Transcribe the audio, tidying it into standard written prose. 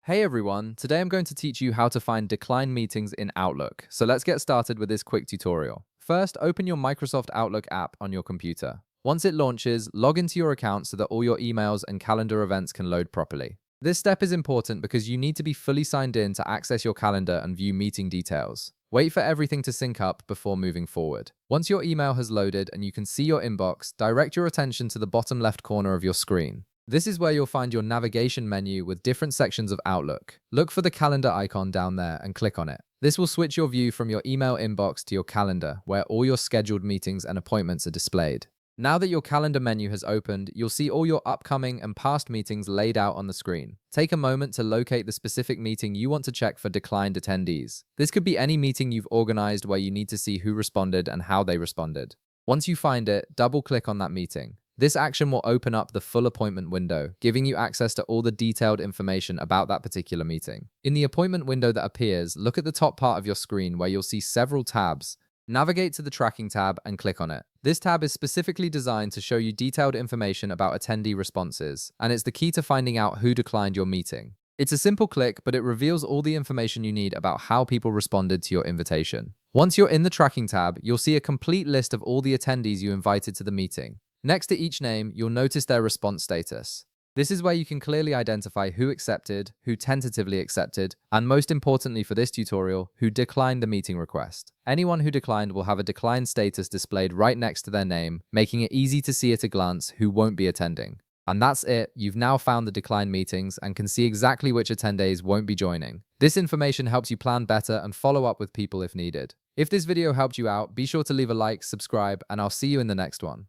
Hey everyone, today I'm going to teach you how to find declined meetings in Outlook. So let's get started with this quick tutorial. First, open your Microsoft Outlook app on your computer. Once it launches, log into your account so that all your emails and calendar events can load properly. This step is important because you need to be fully signed in to access your calendar and view meeting details. Wait for everything to sync up before moving forward. Once your email has loaded and you can see your inbox, direct your attention to the bottom left corner of your screen. This is where you'll find your navigation menu with different sections of Outlook. Look for the calendar icon down there and click on it. This will switch your view from your email inbox to your calendar, where all your scheduled meetings and appointments are displayed. Now that your calendar menu has opened, you'll see all your upcoming and past meetings laid out on the screen. Take a moment to locate the specific meeting you want to check for declined attendees. This could be any meeting you've organized where you need to see who responded and how they responded. Once you find it, double-click on that meeting. This action will open up the full appointment window, giving you access to all the detailed information about that particular meeting. In the appointment window that appears, look at the top part of your screen where you'll see several tabs. Navigate to the Tracking tab and click on it. This tab is specifically designed to show you detailed information about attendee responses, and it's the key to finding out who declined your meeting. It's a simple click, but it reveals all the information you need about how people responded to your invitation. Once you're in the Tracking tab, you'll see a complete list of all the attendees you invited to the meeting. Next to each name, you'll notice their response status. This is where you can clearly identify who accepted, who tentatively accepted, and most importantly for this tutorial, who declined the meeting request. Anyone who declined will have a declined status displayed right next to their name, making it easy to see at a glance who won't be attending. And that's it, you've now found the declined meetings and can see exactly which attendees won't be joining. This information helps you plan better and follow up with people if needed. If this video helped you out, be sure to leave a like, subscribe, and I'll see you in the next one.